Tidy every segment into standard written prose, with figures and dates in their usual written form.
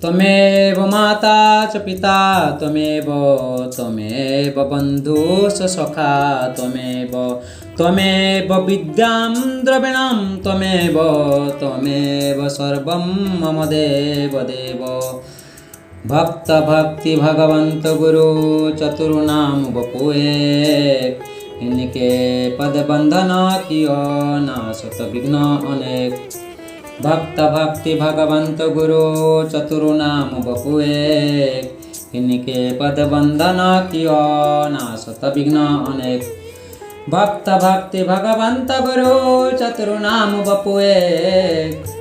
त्वमेव माता च पिता त्वमेव बन्धुश्च सखा त्वमेव विद्यां द्रविणं त्वमेव सर्वं मम देव भक्त भक्ति भगवंत गुरु चतुर्नाम बपुए इनके पद बंधन कियो नाशत विघ्न अनेक। भक्त भक्ति भगवंत गुरु चतुर्नाम बपुए इनके पद बंधन कियो नाशत विघ्न अनेक। भक्त भक्ति भगवंत गुरु चतुर्नाम बपुए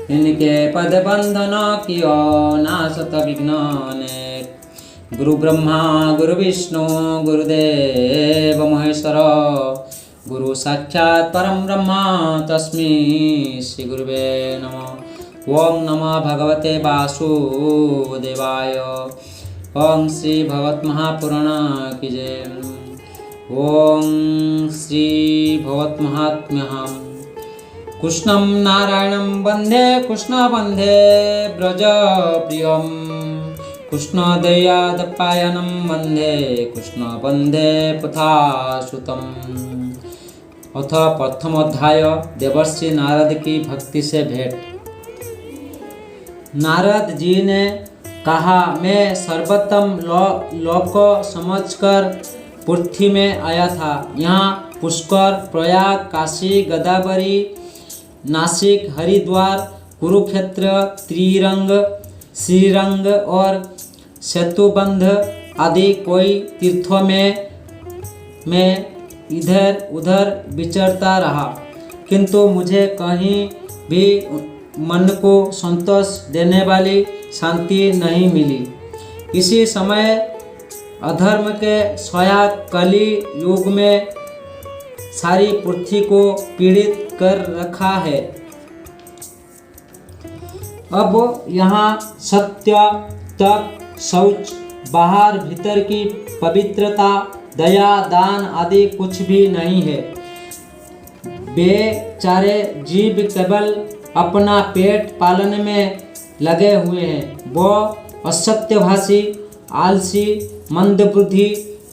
इनके पद बंधन कियो नाशत विघ्न अनेक। गुरु ब्रह्मा गुरु विष्णु गुरुदेव महेश्वर गुरु साक्षात् परम ब्रह्म तस्मै श्री गुरुवे नमः। ओम नमः भगवते वासुदेवाय। ओम श्री भगवत महापुराण की जय। ओम श्री भगवत महात्म्यः। कृष्णं नारायणं वन्दे कृष्ण वन्दे ब्रज प्रियं कृष्ण दयादपायनं वन्दे कृष्ण वन्दे पथासुतम्। अथ प्रथम अध्याय देवर्षि नारद की भक्ति से भेंट। नारद जी ने कहा, मैं सर्वोत्तम लोक समझकर पृथ्वी में आया था। यहाँ पुष्कर, प्रयाग, काशी, गदावरी, नासिक, हरिद्वार, कुरुक्षेत्र, त्रिरंग, श्रीरंग और सेतुबंध आदि कोई तीर्थों में इधर उधर विचरता रहा, किंतु मुझे कहीं भी मन को संतोष देने वाली शांति नहीं मिली। इसी समय अधर्म के छाया कली युग में सारी पृथ्वी को पीड़ित कर रखा है। अब यहाँ सत्य, तप, शौच, बाहर भीतर की पवित्रता, दया, दान आदि कुछ भी नहीं है। बेचारे जीव केवल अपना पेट पालने में लगे हुए हैं। वो असत्यभाषी, आलसी, मंदबुद्धि,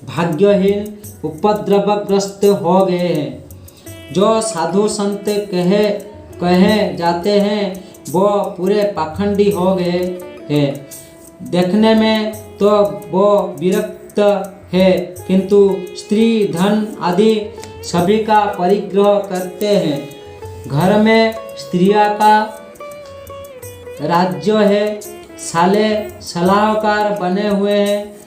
भाग्यहीन, उपद्रवग्रस्त हो गए हैं। जो साधु संत कहे जाते हैं वो पूरे पाखंडी हो गए हैं। देखने में तो वो विरक्त है, किंतु स्त्री, धन आदि सभी का परिग्रह करते हैं। घर में स्त्रियां का राज्य है। साले सलाहकार बने हुए हैं।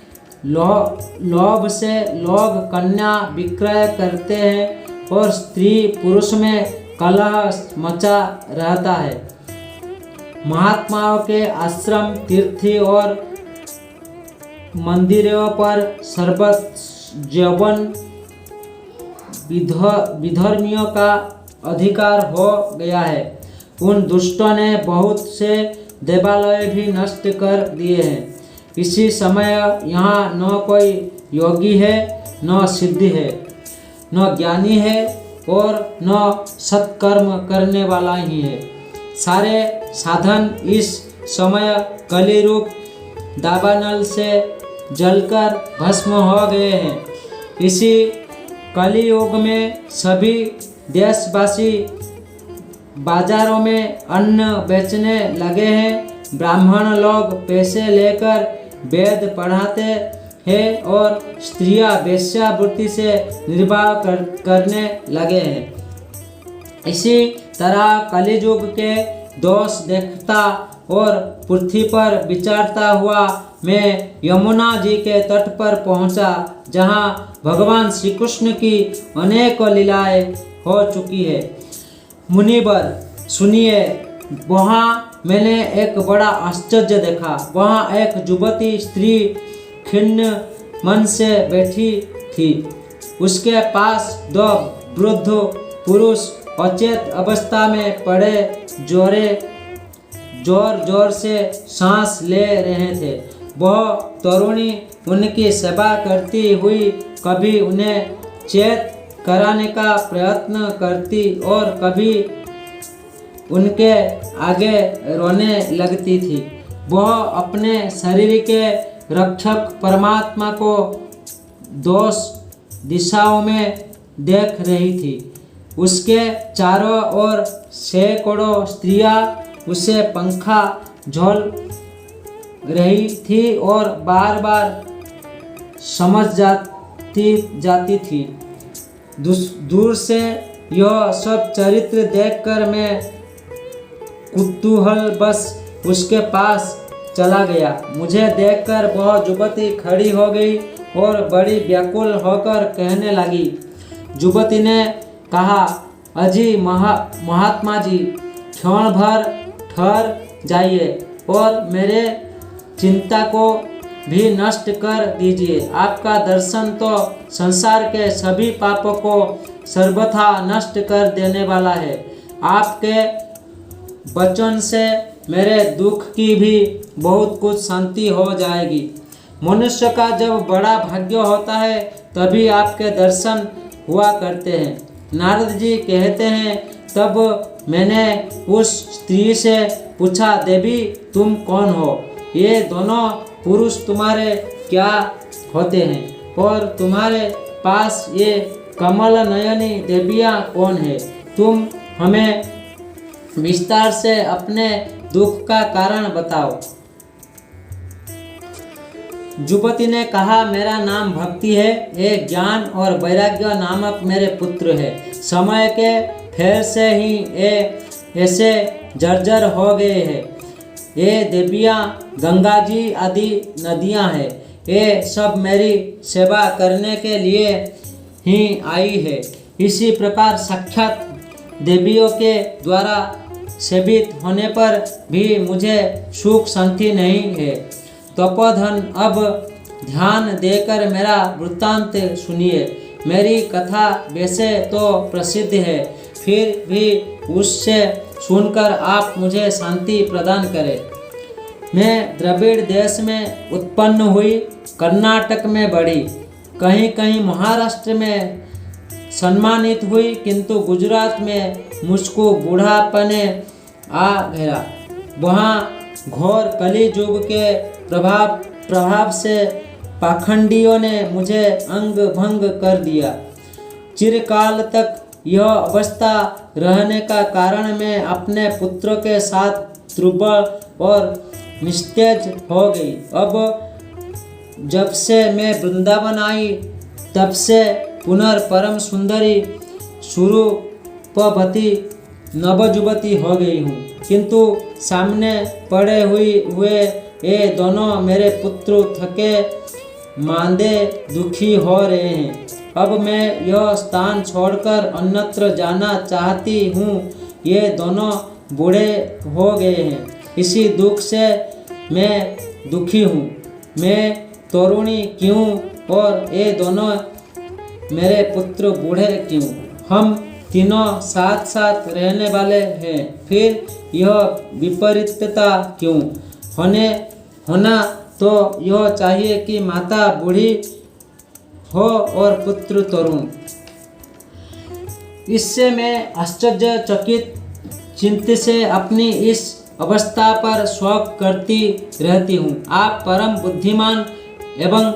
लोभ से लोग कन्या विक्रय करते हैं और स्त्री पुरुष में कलह मचा रहता है। महात्माओं के आश्रम, तीर्थ और मंदिरों पर सर्वजौवन विधर्मियों का अधिकार हो गया है। उन दुष्टों ने बहुत से देवालय भी नष्ट कर दिए हैं। इसी समय यहाँ न कोई योगी है, न सिद्धि है, न ज्ञानी है और न सत्कर्म करने वाला ही है। सारे साधन इस समय कली रूप दावानल से जलकर भस्म हो गए हैं। इसी कलियुग में सभी देशवासी बाजारों में अन्न बेचने लगे हैं। ब्राह्मण लोग पैसे लेकर वेद पढ़ाते हैं और स्त्रियां वेश्यावृत्ति से निर्वाह करने लगे हैं। इसी तरह कलियुग के दोष देखता और पृथ्वी पर विचरता हुआ मैं यमुना जी के तट पर पहुंचा, जहां भगवान श्री कृष्ण की अनेक लीलाएं हो चुकी है। मुनिवर सुनिए, वहाँ मैंने एक बड़ा आश्चर्य देखा। वहाँ एक युवती स्त्री खिन्न मन से बैठी थी। उसके पास दो वृद्ध पुरुष अचेत अवस्था में पड़े जोर से सांस ले रहे थे। वह तरुणी उनकी सेवा करती हुई कभी उन्हें चेत कराने का प्रयत्न करती और कभी उनके आगे रोने लगती थी। वह अपने शरीर के रक्षक परमात्मा को दोष दिशाओं में देख रही थी। उसके चारों ओर सैकड़ों स्त्रियां उसे पंखा झोल रही थी और बार बार समझ जाती थी। दूर से यह सब चरित्र देखकर मैं कुतूहल बस उसके पास चला गया। मुझे देखकर वह युवती खड़ी हो गई और बड़ी व्याकुल होकर कहने लगी। युवती ने कहा, अजी महात्मा जी, क्षण भर ठहर जाइए और मेरे चिंता को भी नष्ट कर दीजिए। आपका दर्शन तो संसार के सभी पापों को सर्वथा नष्ट कर देने वाला है। आपके वचन से मेरे दुख की भी बहुत कुछ शांति हो जाएगी। मनुष्य का जब बड़ा भाग्य होता है तभी आपके दर्शन हुआ करते हैं। नारद जी कहते हैं, तब मैंने उस स्त्री से पूछा, देवी तुम कौन हो? ये दोनों पुरुष तुम्हारे क्या होते हैं और तुम्हारे पास ये कमल नयनी देवियाँ कौन है? तुम हमें विस्तार से अपने दुख का कारण बताओ। युवती ने कहा, मेरा नाम भक्ति है। ये ज्ञान और वैराग्य नामक मेरे पुत्र है। समय के फेर से ही ये ऐसे जर्जर हो गए हैं। ये देवियाँ गंगा जी आदि नदियाँ हैं। ये सब मेरी सेवा करने के लिए ही आई है। इसी प्रकार साक्षात देवियों के द्वारा सेवित होने पर भी मुझे सुख शांति नहीं है। तपोधन, अब ध्यान देकर मेरा वृत्तांत सुनिए। मेरी कथा वैसे तो प्रसिद्ध है, फिर भी उससे सुनकर आप मुझे शांति प्रदान करें। मैं द्रविड़ देश में उत्पन्न हुई, कर्नाटक में बढ़ी, कहीं कहीं महाराष्ट्र में सम्मानित हुई, किंतु गुजरात में मुझको बूढ़ापने आ गया। वहाँ घोर कली युग के प्रभाव से पाखंडियों ने मुझे अंग भंग कर दिया। चिरकाल तक यह अवस्था रहने का कारण मैं अपने पुत्रों के साथ दुर्बल और निस्तेज हो गई। अब जब से मैं वृंदावन आई तब से पुनर्परम सुंदरी स्वरूपवती नवयुवती हो गई हूँ, किंतु सामने पड़े हुए ये दोनों मेरे पुत्र थके मांदे दुखी हो रहे हैं। अब मैं यह स्थान छोड़कर अन्यत्र जाना चाहती हूँ। ये दोनों बूढ़े हो गए हैं, इसी दुख से मैं दुखी हूँ। मैं तरुणी क्यों और ये दोनों मेरे पुत्र बूढ़े क्यों? हम तीनों साथ साथ रहने वाले हैं, फिर यह विपरीतता क्यों? होना तो यह चाहिए कि माता बूढ़ी हो और पुत्र तरुण। इससे मैं आश्चर्यचकित चिंता से अपनी इस अवस्था पर शोक करती रहती हूँ। आप परम बुद्धिमान एवं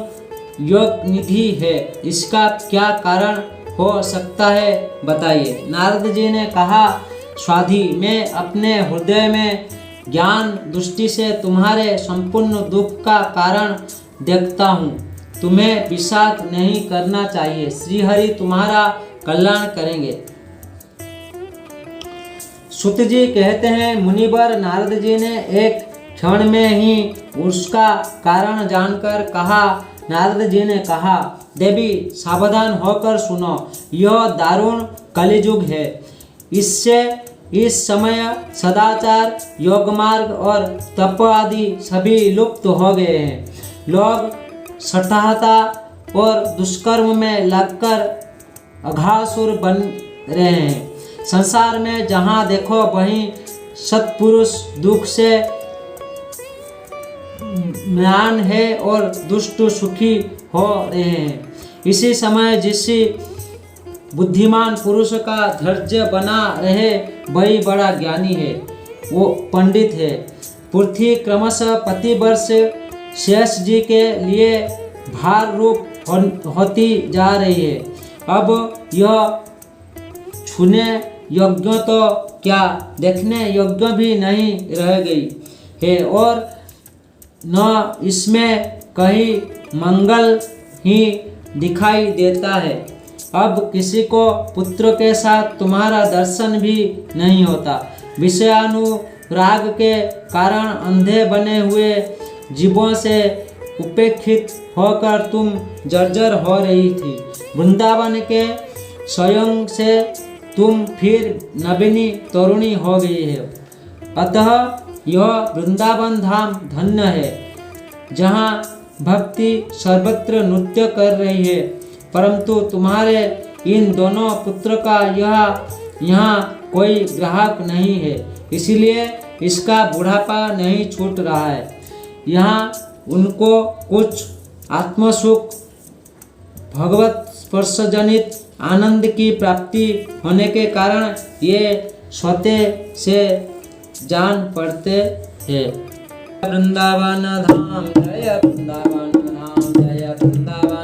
योग निधि है, इसका क्या कारण हो सकता है, बताइए। नारद जी ने कहा, स्वाधी, मैं अपने हृदय में ज्ञान दृष्टि से तुम्हारे संपूर्ण दुख का कारण देखता हूँ। तुम्हें विषाद नहीं करना चाहिए। श्रीहरि तुम्हारा कल्याण करेंगे। सुत जी कहते हैं, मुनिवर नारद जी ने एक क्षण में ही उसका कारण जानकर कहा। नारद जी ने कहा, देवी सावधान होकर सुनो, यह दारुण कलियुग है। इससे इस समय सदाचार, योग मार्ग और तप आदि सभी लुप्त हो गए हैं। लोग सठाहता और दुष्कर्म में लगकर अघासुर बन रहे हैं। संसार में जहाँ देखो वहीं सत्पुरुष दुख से म्लान है और दुष्ट सुखी हो रहे हैं। इसी समय जिस बुद्धिमान पुरुष का धैर्य बना रहे वही बड़ा ज्ञानी है, वो पंडित है। पृथ्वी क्रमशः प्रति वर्ष शेष जी के लिए भार रूप होती जा रही है। अब यह छूने योग्य तो क्या देखने योग्य भी नहीं रह गई है और न इसमें कहीं मंगल ही दिखाई देता है। अब किसी को पुत्र के साथ तुम्हारा दर्शन भी नहीं होता। विषयानुराग के कारण अंधे बने हुए जीवों से उपेक्षित होकर तुम जर्जर हो रही थी। वृंदावन के स्वयं से तुम फिर नवीनी तरुणी हो गई है। अतः यह वृंदावन धाम धन्य है, जहाँ भक्ति सर्वत्र नृत्य कर रही है। परंतु तुम्हारे इन दोनों पुत्र का यहाँ कोई ग्राहक नहीं है, इसलिए इसका बुढ़ापा नहीं छूट रहा है। यहाँ उनको कुछ आत्मसुख भगवत स्पर्शजनित आनंद की प्राप्ति होने के कारण ये स्वतः से जान पड़ते हैं। वृंदावन धाम जय वृंदावन धाम जय वृंदावन